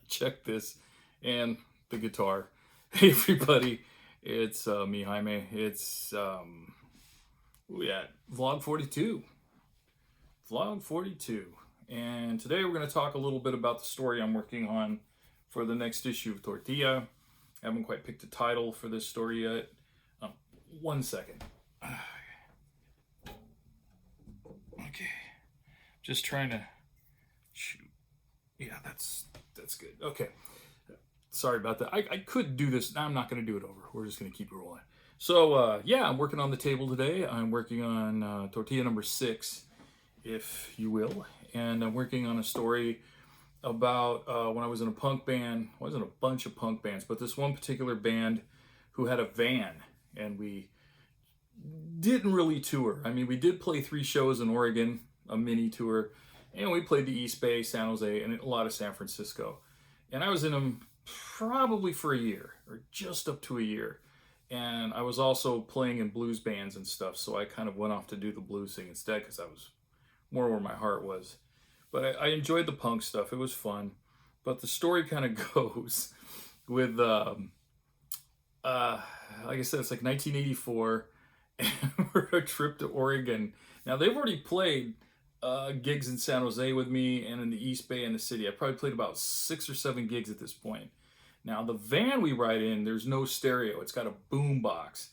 check this, and the guitar. Hey everybody, it's me Jaime. It's yeah, vlog 42. Vlog 42. And today we're going to talk a little bit about the story I'm working on for the next issue of Tortilla. I haven't quite picked a title for this story yet. Um, 1 second. Okay. Just trying to shoot. Yeah, that's good. Okay. Sorry about that. I could do this. I'm not going to do it over. We're just going to keep it rolling. So, yeah, I'm working on the table today. I'm working on Tortilla number 6, if you will. And I'm working on a story about when I was in a punk band. I was in a bunch of punk bands, but this one particular band who had a van. And we didn't really tour. I mean, we did play 3 shows in Oregon, a mini tour. And we played the East Bay, San Jose, and a lot of San Francisco. And I was in them probably for a year or just up to a year. And I was also playing in blues bands and stuff, so I kind of went off to do the blues thing instead because that was more where my heart was. But I enjoyed the punk stuff. It was fun. But the story kind of goes with, like I said, it's like 1984, and we're a trip to Oregon. Now, they've already played gigs in San Jose with me and in the East Bay and the city. I probably played about 6 or 7 gigs at this point. Now, the van we ride in, there's no stereo. It's got a boom box.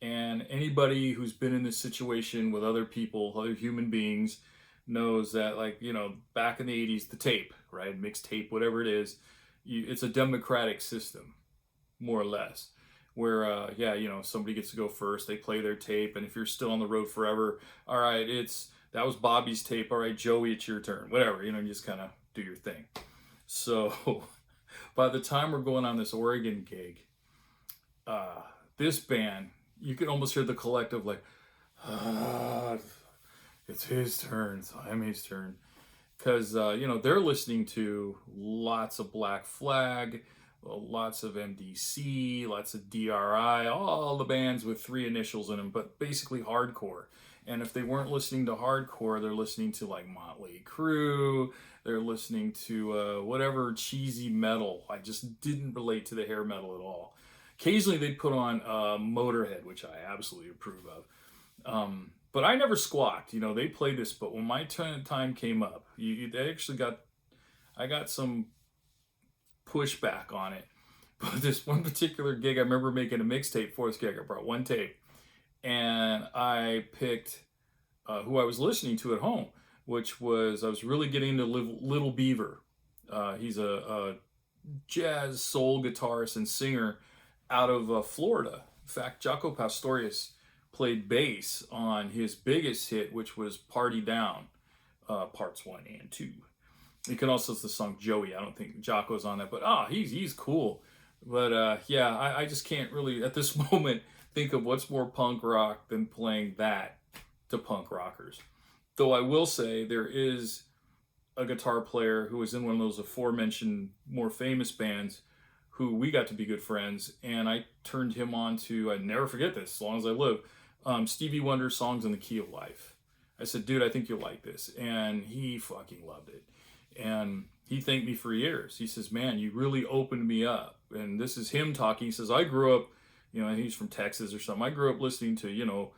And anybody who's been in this situation with other people, other human beings, knows that, like, you know, back in the 80s, the tape, right? Mixed tape, whatever it is, it's a democratic system, more or less. Where, yeah, you know, somebody gets to go first. They play their tape. And if you're still on the road forever, all right, that was Bobby's tape. All right, Joey, it's your turn. Whatever, you know, you just kind of do your thing. So by the time we're going on this Oregon gig, this band, you could almost hear the collective like, it's his turn, it's Jaime's turn. Because, you know, they're listening to lots of Black Flag, lots of MDC, lots of DRI, all the bands with 3 initials in them, but basically hardcore. And if they weren't listening to hardcore, they're listening to like Motley Crue, they're listening to whatever cheesy metal. I just didn't relate to the hair metal at all. Occasionally they'd put on Motorhead, which I absolutely approve of. But I never squawked. You know, they played this, but when my time came up, they actually I got some pushback on it. But this one particular gig, I remember making a mixtape for this gig. I brought 1 tape. And I picked who I was listening to at home, which was, I was really getting into Little Beaver. He's a jazz soul guitarist and singer out of Florida. In fact, Jaco Pastorius played bass on his biggest hit, which was Party Down, parts 1 and 2. You can also listen to the song Joey. I don't think Jaco's on that, but he's cool. But yeah, I just can't really, at this moment, think of what's more punk rock than playing that to punk rockers. Though I will say there is a guitar player who was in one of those aforementioned more famous bands who we got to be good friends, and I turned him on to, I'd never forget this as long as I live, Stevie Wonder's Songs in the Key of Life. I said, dude, I think you'll like this. And he fucking loved it. And he thanked me for years. He says, man, you really opened me up. And this is him talking. He says, I grew up, you know, he's from Texas or something. I grew up listening to, you know,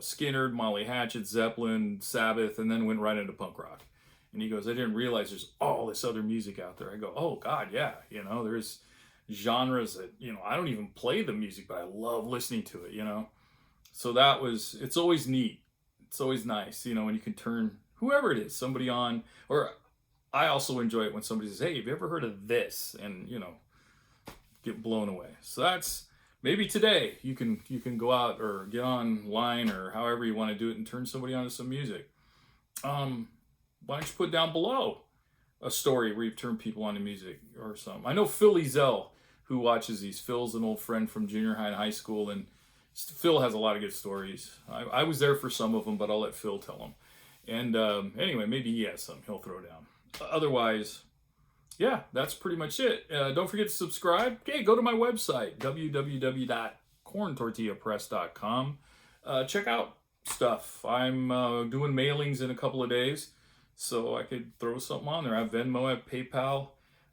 Skynyrd, Molly Hatchet, Zeppelin, Sabbath, and then went right into punk rock. And he goes, I didn't realize there's all this other music out there. I go, oh, God, yeah. You know, there's genres that, you know, I don't even play the music, but I love listening to it, you know. So it's always neat. It's always nice, you know, when you can turn whoever it is, somebody on. Or I also enjoy it when somebody says, hey, have you ever heard of this? And, you know, get blown away. So that's, maybe today you can go out or get online or however you want to do it and turn somebody on to some music. Why don't you put down below a story where you've turned people on to music or something. I know Phil Ezel, who watches these. Phil's an old friend from junior high and high school, and Phil has a lot of good stories. I was there for some of them, but I'll let Phil tell them. And anyway, maybe he has some he'll throw down. Otherwise, yeah, that's pretty much it. Don't forget to subscribe. Okay, go to my website, www.corntortillapress.com. Check out stuff. I'm doing mailings in a couple of days, so I could throw something on there. I have Venmo, I have PayPal.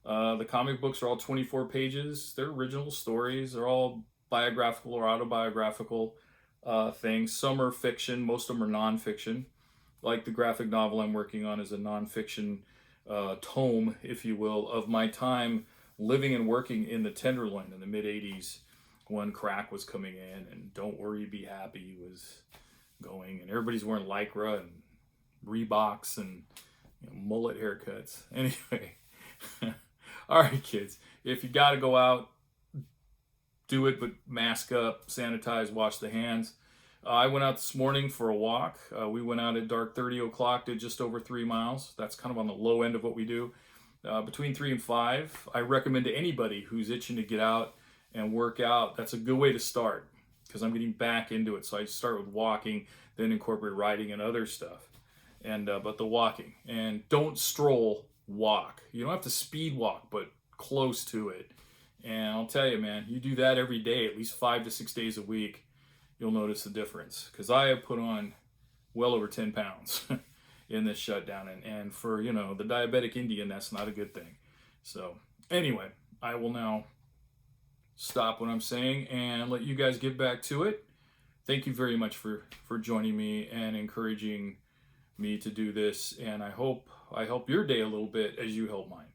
The comic books are all 24 pages. They're original stories. They're all biographical or autobiographical things. Some are fiction. Most of them are nonfiction. Like the graphic novel I'm working on is a nonfiction tome, if you will, of my time living and working in the Tenderloin in the mid 80s when crack was coming in and Don't Worry, Be Happy was going, and everybody's wearing Lycra and Reeboks and mullet haircuts. Anyway, all right, kids, if you got to go out, do it, but mask up, sanitize, wash the hands. I went out this morning for a walk. We went out at dark 30 o'clock, did just over 3 miles. That's kind of on the low end of what we do. Between 3 and 5, I recommend to anybody who's itching to get out and work out, that's a good way to start because I'm getting back into it. So I start with walking, then incorporate riding and other stuff. But the walking, and don't stroll, walk. You don't have to speed walk, but close to it. And I'll tell you, man, you do that every day, at least 5 to 6 days a week, you'll notice the difference. Because I have put on well over 10 pounds in this shutdown. And for, the diabetic Indian, that's not a good thing. So anyway, I will now stop what I'm saying and let you guys get back to it. Thank you very much for joining me and encouraging me to do this. And I hope I help your day a little bit as you help mine.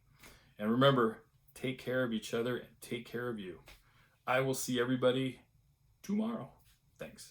And remember, take care of each other and take care of you. I will see everybody tomorrow. Thanks.